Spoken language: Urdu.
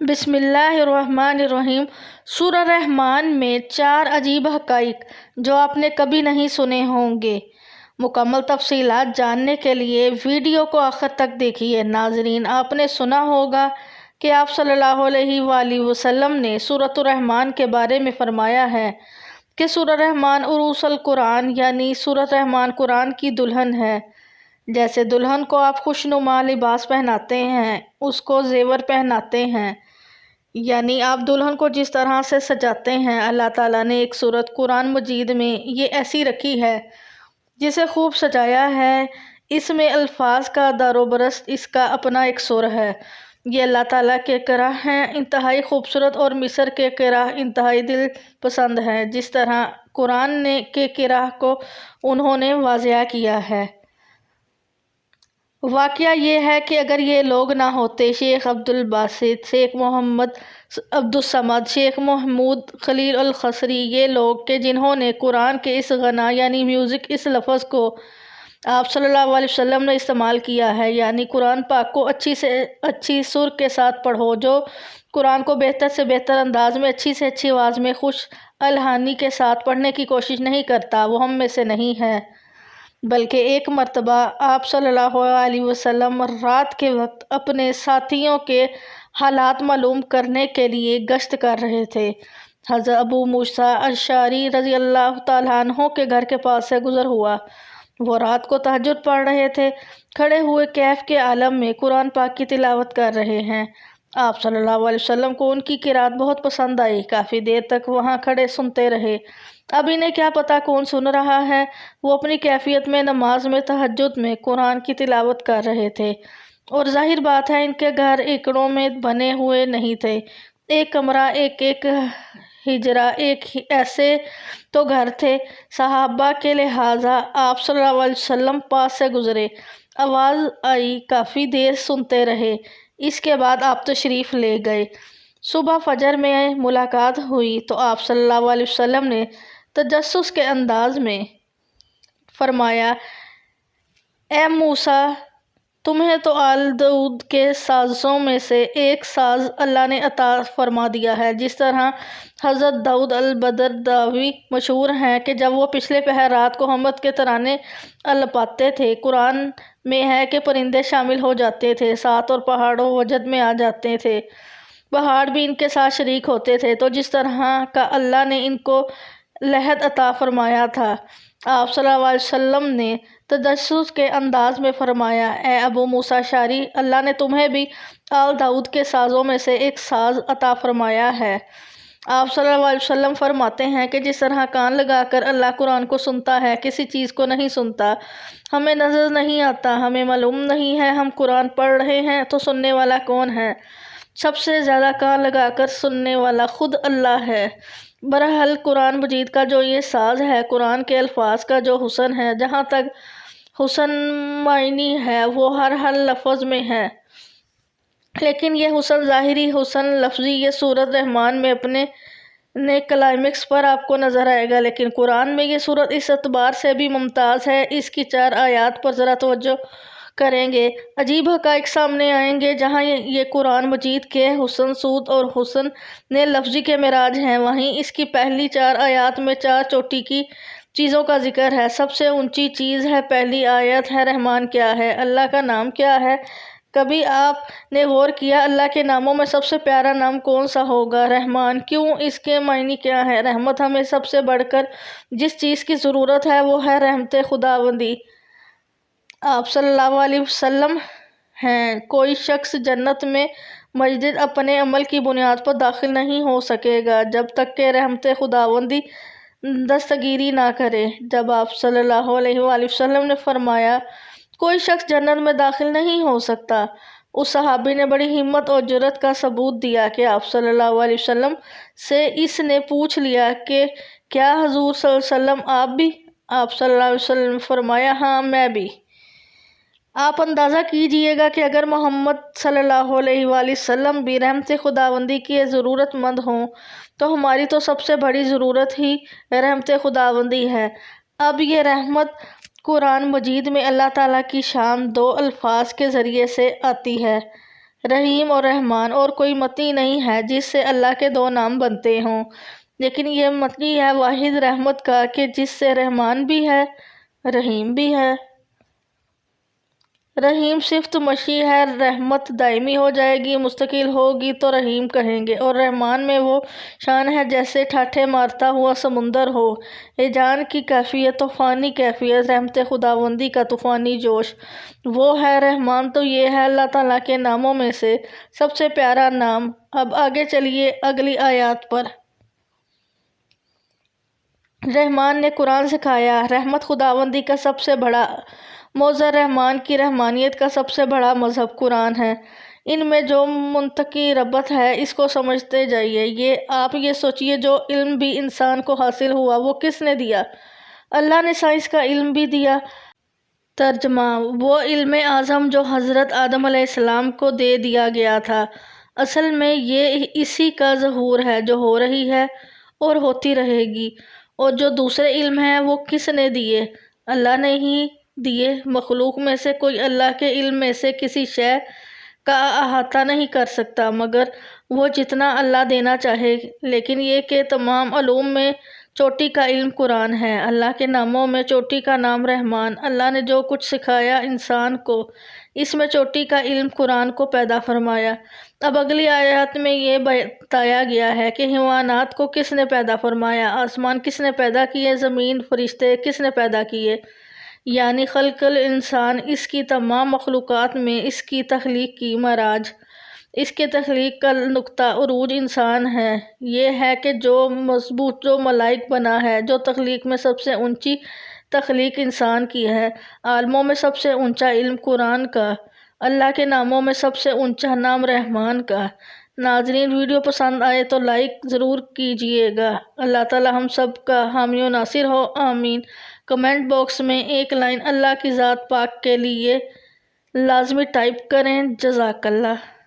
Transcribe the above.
بسم اللہ الرحمن الرحیم۔ سورہ رحمان میں 4 عجیب حقائق جو آپ نے کبھی نہیں سنے ہوں گے۔ مکمل تفصیلات جاننے کے لیے ویڈیو کو آخر تک دیکھیے۔ ناظرین، آپ نے سنا ہوگا کہ آپ صلی اللہ علیہ وآلہ وسلم نے سورۃ الرحمان کے بارے میں فرمایا ہے کہ سورہ رحمان عروس القرآن، یعنی سورۃ رحمان قرآن کی دلہن ہے۔ جیسے دلہن کو آپ خوشنما لباس پہناتے ہیں، اس کو زیور پہناتے ہیں، یعنی آپ دلہن کو جس طرح سے سجاتے ہیں، اللہ تعالیٰ نے ایک صورت قرآن مجید میں یہ ایسی رکھی ہے جسے خوب سجایا ہے۔ اس میں الفاظ کا دار و برست اس کا اپنا ایک سر ہے۔ یہ اللہ تعالیٰ کے قرآ ہیں، انتہائی خوبصورت، اور مصر کے قرآ انتہائی دل پسند ہیں۔ جس طرح قرآن کے قرآ کو انہوں نے واضح کیا ہے۔ واقعہ یہ ہے کہ اگر یہ لوگ نہ ہوتے، شیخ عبدالباسط، شیخ محمد عبدالصمد، شیخ محمود خلیل القصری، یہ لوگ کہ جنہوں نے قرآن کے اس غنا یعنی میوزک، اس لفظ کو آپ صلی اللہ علیہ وسلم نے استعمال کیا ہے، یعنی قرآن پاک کو اچھی سے اچھی سر کے ساتھ پڑھو۔ جو قرآن کو بہتر سے بہتر انداز میں، اچھی سے اچھی آواز میں، خوش الحانی کے ساتھ پڑھنے کی کوشش نہیں کرتا، وہ ہم میں سے نہیں ہے۔ بلکہ ایک مرتبہ آپ صلی اللہ علیہ وسلم رات کے وقت اپنے ساتھیوں کے حالات معلوم کرنے کے لیے گشت کر رہے تھے۔ حضرت ابو موسیٰ اشعری رضی اللہ تعالیٰ عنہ کے گھر کے پاس سے گزر ہوا۔ وہ رات کو تہجد پڑھ رہے تھے، کھڑے ہوئے کیف کے عالم میں قرآن پاک کی تلاوت کر رہے ہیں۔ آپ صلی اللہ علیہ وسلم کو ان کی قرات بہت پسند آئی، کافی دیر تک وہاں کھڑے سنتے رہے۔ اب انہیں کیا پتا کون سن رہا ہے، وہ اپنی کیفیت میں نماز میں تہجد میں قرآن کی تلاوت کر رہے تھے، اور ظاہر بات ہے ان کے گھر ایکڑوں میں بنے ہوئے نہیں تھے، ایک کمرہ، ایک ہجرہ، ایک ایسے تو گھر تھے۔ صحابہ کے لہٰذا آپ صلی اللہ علیہ وسلم پاس سے گزرے، آواز آئی، کافی دیر سنتے رہے، اس کے بعد آپ تشریف لے گئے۔ صبح فجر میں ملاقات ہوئی تو آپ صلی اللہ علیہ وسلم نے تجسس کے انداز میں فرمایا، اے موسیٰ، تمہیں تو آل داؤد کے سازوں میں سے ایک ساز اللہ نے عطا فرما دیا ہے۔ جس طرح حضرت داؤد البدرداوی مشہور ہیں کہ جب وہ پچھلے پہر رات کو حمد کے ترانے الپاتے تھے، قرآن میں ہے کہ پرندے شامل ہو جاتے تھے ساتھ، اور پہاڑوں وجد میں آ جاتے تھے، پہاڑ بھی ان کے ساتھ شریک ہوتے تھے۔ تو جس طرح کا اللہ نے ان کو لحد عطا فرمایا تھا، آپ صلی اللہ علیہ وسلم نے تجسس کے انداز میں فرمایا، اے ابو موسیٰ اشعری، اللہ نے تمہیں بھی آل داؤد کے سازوں میں سے ایک ساز عطا فرمایا ہے۔ آپ صلی اللہ علیہ وسلم فرماتے ہیں کہ جس طرح کان لگا کر اللہ قرآن کو سنتا ہے، کسی چیز کو نہیں سنتا، ہمیں نظر نہیں آتا، ہمیں معلوم نہیں ہے ہم قرآن پڑھ رہے ہیں تو سننے والا کون ہے، سب سے زیادہ کان لگا کر سننے والا خود اللہ ہے۔ بہرحال قرآن مجید کا جو یہ ساز ہے، قرآن کے الفاظ کا جو حسن ہے، جہاں تک حسن معنی ہے وہ ہر لفظ میں ہے، لیکن یہ حسن ظاہری، حسن لفظی، یہ سورۃ رحمان میں اپنے کلائمیکس پر آپ کو نظر آئے گا، لیکن قرآن میں یہ سورت اس اعتبار سے بھی ممتاز ہے۔ اس کی 4 آیات پر ذرا توجہ کریں گے، عجیب حقائق سامنے آئیں گے۔ جہاں یہ قرآن مجید کے حسن سود اور حسن لفظی کے معراج ہیں، وہیں اس کی پہلی 4 آیات میں 4 چوٹی کی چیزوں کا ذکر ہے۔ سب سے اونچی چیز ہے، پہلی آیت ہے، رحمان کیا ہے، اللہ کا نام کیا ہے؟ کبھی آپ نے غور کیا اللہ کے ناموں میں سب سے پیارا نام کون سا ہوگا؟ رحمان کیوں؟ اس کے معنی کیا ہے؟ رحمت، ہمیں سب سے بڑھ کر جس چیز کی ضرورت ہے وہ ہے رحمت خداوندی۔ آپ صلی اللہ علیہ وسلم ہیں۔ کوئی شخص جنت میں مجدد اپنے عمل کی بنیاد پر داخل نہیں ہو سکے گا جب تک کہ رحمت خداوندی دستگیری نہ کرے۔ جب آپ صلی اللہ علیہ وآلہ وسلم نے فرمایا کوئی شخص جنت میں داخل نہیں ہو سکتا، اس صحابی نے بڑی ہمت اور جرأت کا ثبوت دیا کہ آپ صلی اللہ علیہ وسلم سے اس نے پوچھ لیا کہ کیا حضور صلی اللہ علیہ وسلم آپ بھی؟ آپ صلی اللہ علیہ وسلم نے فرمایا، ہاں میں بھی۔ آپ اندازہ کیجئے گا کہ اگر محمد صلی اللہ علیہ وآلہ وسلم بھی رحمت خداوندی کی ضرورت مند ہوں تو ہماری تو سب سے بڑی ضرورت ہی رحمت خداوندی ہے۔ اب یہ رحمت قرآن مجید میں اللہ تعالیٰ کی شان 2 الفاظ کے ذریعے سے آتی ہے۔ رحیم اور رحمان، اور کوئی متی نہیں ہے جس سے اللہ کے دو نام بنتے ہوں، لیکن یہ متی ہے واحد رحمت کا کہ جس سے رحمان بھی ہے رحیم بھی ہے۔ رحیم صفت مشی ہے، رحمت دائمی ہو جائے گی، مستقل ہوگی تو رحیم کہیں گے، اور رحمان میں وہ شان ہے جیسے ٹھاٹھے مارتا ہوا سمندر ہو، ہیجان کی کیفیت، طوفانی کیفیت، رحمت خداوندی کا طوفانی جوش، وہ ہے رحمان۔ تو یہ ہے اللہ تعالیٰ کے ناموں میں سے سب سے پیارا نام۔ اب آگے چلیے اگلی آیات پر۔ رحمان نے قرآن سکھایا، رحمت خداوندی کا سب سے بڑا موضع، رحمان کی رحمانیت کا سب سے بڑا مظہر قرآن ہے۔ ان میں جو منطقی ربط ہے اس کو سمجھتے جائیے۔ آپ یہ سوچیے، جو علم بھی انسان کو حاصل ہوا وہ کس نے دیا؟ اللہ نے سائنس کا علم بھی دیا۔ ترجمہ: وہ علم اعظم جو حضرت آدم علیہ السلام کو دے دیا گیا تھا، اصل میں یہ اسی کا ظہور ہے جو ہو رہی ہے اور ہوتی رہے گی۔ اور جو دوسرے علم ہیں وہ کس نے دیے؟ اللہ نے ہی دیے۔ مخلوق میں سے کوئی اللہ کے علم میں سے کسی شے کا احاطہ نہیں کر سکتا مگر وہ جتنا اللہ دینا چاہے، لیکن یہ کہ تمام علوم میں چوٹی کا علم قرآن ہے۔ اللہ کے ناموں میں چوٹی کا نام رحمان۔ اللہ نے جو کچھ سکھایا انسان کو، اس میں چوٹی کا علم قرآن کو پیدا فرمایا۔ اب اگلی آیات میں یہ بتایا گیا ہے کہ حیوانات کو کس نے پیدا فرمایا، آسمان کس نے پیدا کیے، زمین، فرشتے کس نے پیدا کیے، یعنی خلق الانسان۔ اس کی تمام مخلوقات میں اس کی تخلیق کی معراج، اس کے تخلیق کا نقطہ عروج انسان ہے۔ یہ ہے کہ جو مضبوط، جو ملائک بنا ہے، جو تخلیق میں سب سے اونچی تخلیق انسان کی ہے۔ عالموں میں سب سے اونچا علم قرآن کا، اللہ کے ناموں میں سب سے اونچا نام رحمان کا۔ ناظرین، ویڈیو پسند آئے تو لائک ضرور کیجیے گا۔ اللہ تعالی ہم سب کا حامی و ناصر ہو، آمین۔ کمنٹ باکس میں ایک لائن اللہ کی ذات پاک کے لیے لازمی ٹائپ کریں۔ جزاک اللہ۔